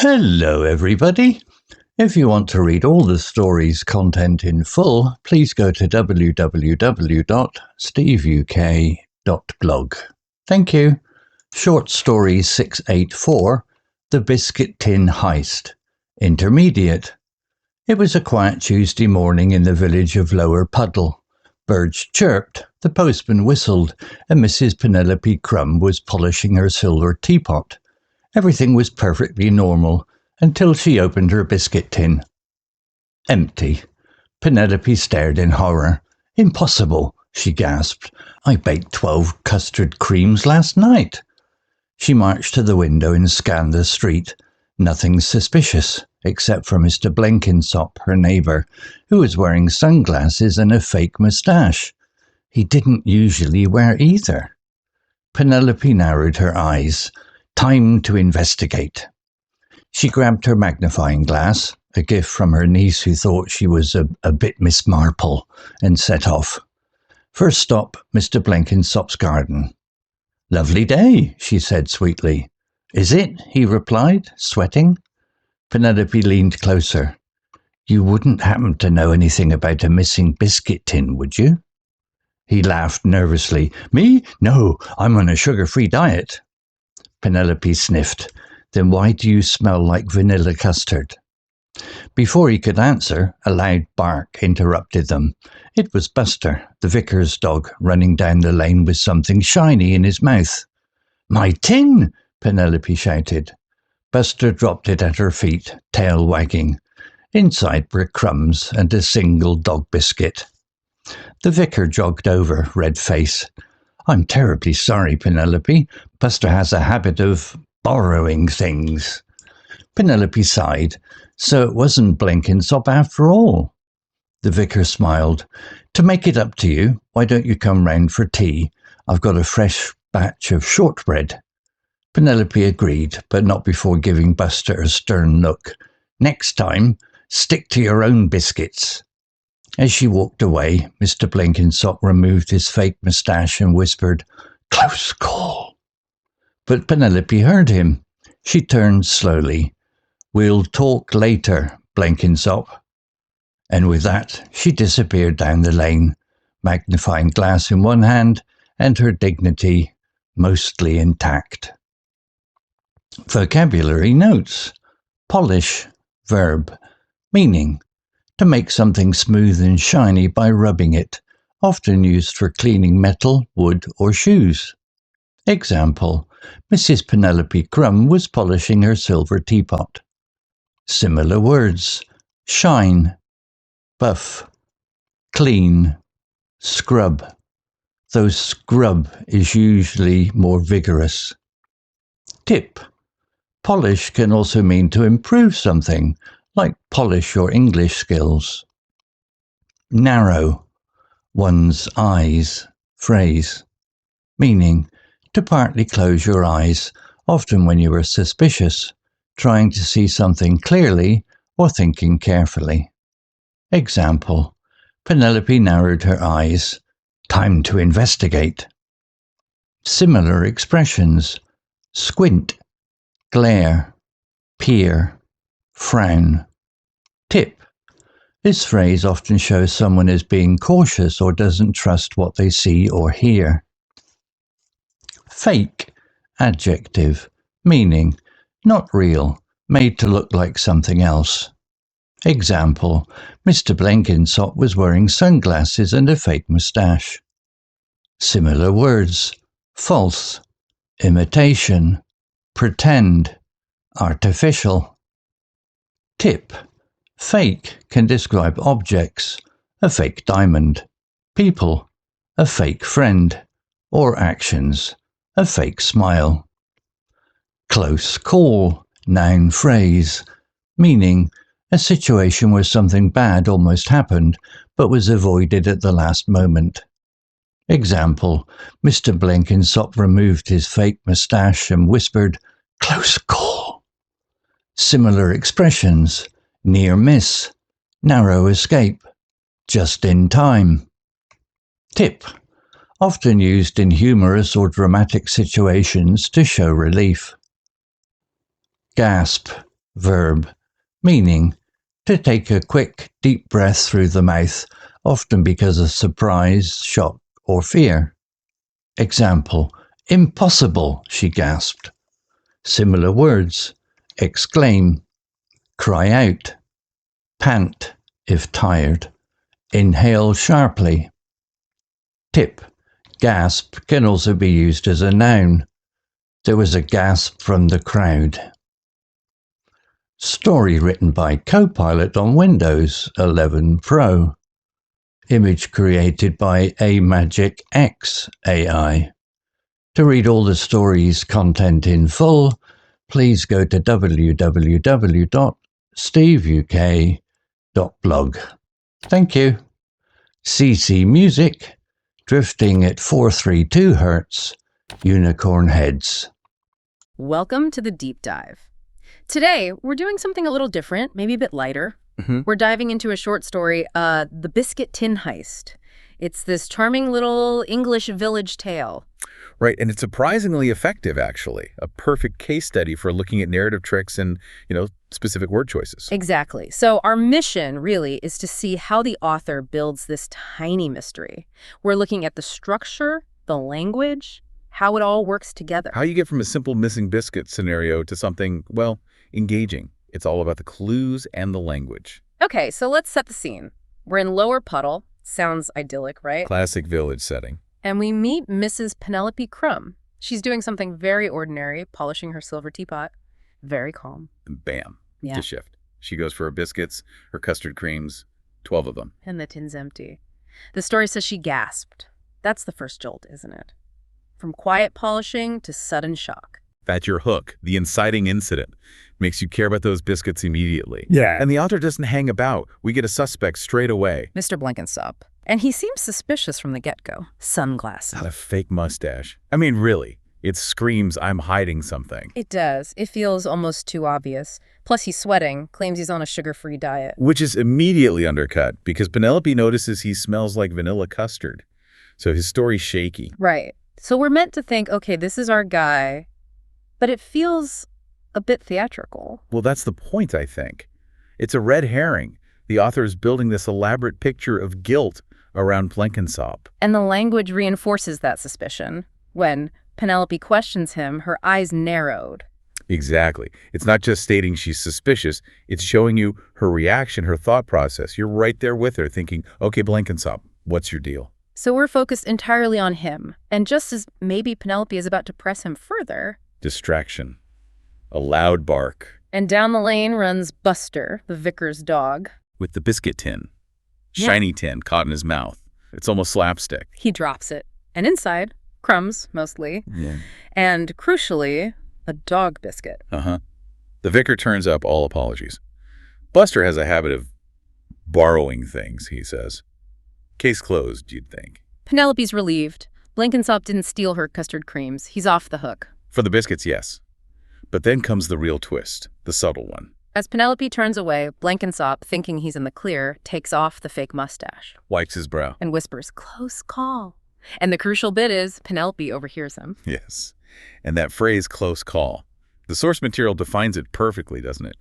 Hello everybody! If you want to read all the story's content in full, please go to www.steveuk.blog. Thank you. Short Story 684, The Biscuit Tin Heist. Intermediate. It was a quiet Tuesday morning in the village of Lower Puddle. Birds chirped, the postman whistled, and Mrs. Penelope Crumb was polishing her silver teapot. Everything was perfectly normal until she opened her biscuit tin. Empty. Penelope stared in horror. Impossible, she gasped. I baked 12 custard creams last night. She marched to the window and scanned the street. Nothing suspicious, except for Mr. Blenkinsop, her neighbour, who was wearing sunglasses and a fake moustache. He didn't usually wear either. Penelope narrowed her eyes. Time to investigate. She grabbed her magnifying glass, a gift from her niece who thought she was a bit Miss Marple, and set off. First stop, Mr. Blenkinsop's garden. Lovely day, she said sweetly. Is it? He replied, sweating. Penelope leaned closer. You wouldn't happen to know anything about a missing biscuit tin, would you? He laughed nervously. Me? No, I'm on a sugar-free diet. Penelope sniffed. Then why do you smell like vanilla custard? Before he could answer, a loud bark interrupted them. It was Buster, the vicar's dog, running down the lane with something shiny in his mouth. My tin! Penelope shouted. Buster dropped it at her feet, tail wagging. Inside were crumbs and a single dog biscuit. The vicar jogged over, red-faced. I'm terribly sorry, Penelope. Buster has a habit of borrowing things. Penelope sighed. So it wasn't Blenkinsop after all. The vicar smiled. To make it up to you, why don't you come round for tea? I've got a fresh batch of shortbread. Penelope agreed, but not before giving Buster a stern look. Next time, stick to your own biscuits. As she walked away, Mr. Blenkinsop removed his fake moustache and whispered, Close call. But Penelope heard him. She turned slowly. We'll talk later, Blenkinsop. And with that, she disappeared down the lane, magnifying glass in one hand and her dignity mostly intact. Vocabulary notes. Polish, verb, meaning. To make something smooth and shiny by rubbing it, often used for cleaning metal, wood, or shoes. Example, Mrs. Penelope Crumb was polishing her silver teapot. Similar words, shine, buff, clean, scrub, though scrub is usually more vigorous. Tip, polish can also mean to improve something, like polish your English skills. Narrow, one's eyes, phrase, meaning to partly close your eyes, often when you are suspicious, trying to see something clearly or thinking carefully. Example, Penelope narrowed her eyes. Time to investigate. Similar expressions, squint, glare, peer, frown. Tip. This phrase often shows someone is being cautious or doesn't trust what they see or hear. Fake, adjective, meaning not real, made to look like something else. Example, Mr. Blenkinsop was wearing sunglasses and a fake moustache. Similar words, false, imitation, pretend, artificial. Tip. Fake can describe objects, a fake diamond, people, a fake friend, or actions, a fake smile. Close call, noun phrase, meaning a situation where something bad almost happened but was avoided at the last moment. Example, Mr. Blenkinsop removed his fake moustache and whispered, Close call. Similar expressions, near miss, narrow escape, just in time. Tip. Often used in humorous or dramatic situations to show relief. Gasp, verb, meaning to take a quick, deep breath through the mouth, often because of surprise, shock, or fear. Example, impossible, she gasped. Similar words, exclaim, cry out, pant if tired, inhale sharply. Tip, gasp can also be used as a noun. There was a gasp from the crowd. Story written by Copilot on Windows 11 Pro. Image created by Magic X AI. To read all the story's content in full, please go to www.steveuk.blog. Thank you. CC Music, drifting at 432 Hz, Unicorn Heads. Welcome to the Deep Dive. Today, we're doing something a little different, maybe a bit lighter. We're diving into a short story, The Biscuit Tin Heist. It's this charming little English village tale. Right, and it's surprisingly effective, actually. A perfect case study for looking at narrative tricks and, specific word choices. Exactly. So our mission, really, is to see how the author builds this tiny mystery. We're looking at the structure, the language, how it all works together. How you get from a simple missing biscuit scenario to something, well, engaging. It's all about the clues and the language. Okay, so let's set the scene. We're in Lower Puddle. Sounds idyllic, right? Classic village setting. And we meet Mrs. Penelope Crumb. She's doing something very ordinary, polishing her silver teapot. Very calm. And bam, Yeah. to shift. She goes for her biscuits, her custard creams, 12 of them. And the tin's empty. The story says she gasped. That's the first jolt, isn't it? From quiet polishing to sudden shock. That's your hook, the inciting incident. Makes you care about those biscuits immediately. Yeah. And the author doesn't hang about. We get a suspect straight away. Mr. Blenkinsop. And he seems suspicious from the get-go. Sunglasses. Not a fake mustache. I mean, really. It screams, I'm hiding something. It does. It feels almost too obvious. Plus, he's sweating, claims he's on a sugar-free diet. Which is immediately undercut because Penelope notices he smells like vanilla custard. So his story's shaky. Right. So we're meant to think, okay, this is our guy, but it feels a bit theatrical. Well, that's the point, I think. It's a red herring. The author is building this elaborate picture of guilt around Blenkinsop. And the language reinforces that suspicion. When Penelope questions him, her eyes narrowed. Exactly. It's not just stating she's suspicious. It's showing you her reaction, her thought process. You're right there with her thinking, okay, Blenkinsop, what's your deal? So we're focused entirely on him. And just as maybe Penelope is about to press him further... Distraction. A loud bark. And down the lane runs Buster, the vicar's dog. With the biscuit tin. Yeah. Shiny tin caught in his mouth. It's almost slapstick. He drops it. And inside, crumbs, mostly. Yeah. And crucially, a dog biscuit. Uh-huh. The vicar turns up, all apologies. Buster has a habit of borrowing things, he says. Case closed, you'd think. Penelope's relieved. Blenkinsop didn't steal her custard creams. He's off the hook. For the biscuits, yes. But then comes the real twist, the subtle one. As Penelope turns away, Blenkinsop, thinking he's in the clear, takes off the fake mustache. Wipes his brow. And whispers, "Close call." And the crucial bit is Penelope overhears him. Yes. And that phrase, close call. The source material defines it perfectly, doesn't it?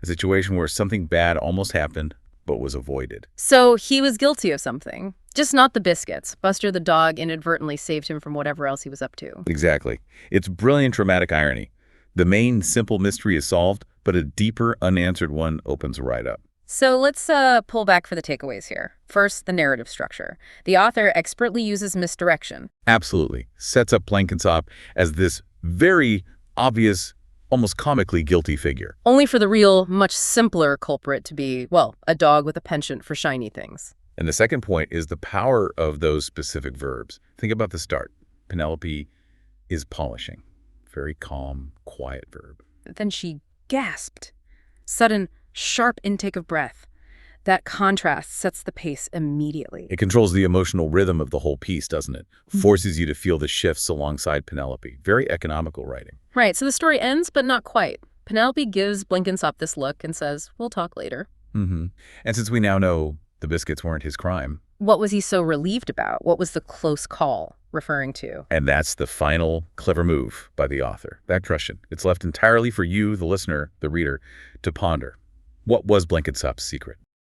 A situation where something bad almost happened, but was avoided. So he was guilty of something. Just not the biscuits. Buster the dog inadvertently saved him from whatever else he was up to. Exactly. It's brilliant dramatic irony. The main simple mystery is solved, but a deeper, unanswered one opens right up. So let's pull back for the takeaways here. First, the narrative structure. The author expertly uses misdirection. Absolutely. Sets up Blenkinsop as this very obvious, almost comically guilty figure. Only for the real, much simpler culprit to be, well, a dog with a penchant for shiny things. And the second point is the power of those specific verbs. Think about the start. Penelope is polishing. Very calm, quiet verb. Then she gasped. Sudden, sharp intake of breath. That contrast sets the pace immediately. It controls the emotional rhythm of the whole piece, doesn't it? Forces you to feel the shifts alongside Penelope. Very economical writing. Right, so the story ends, but not quite. Penelope gives Blenkinsop this look and says, "We'll talk later." And since we now know the biscuits weren't his crime, what was he so relieved about? What was the close call referring to? And that's the final clever move by the author. That question. It's left entirely for you, the listener, the reader, to ponder. What was Blenkinsop's secret?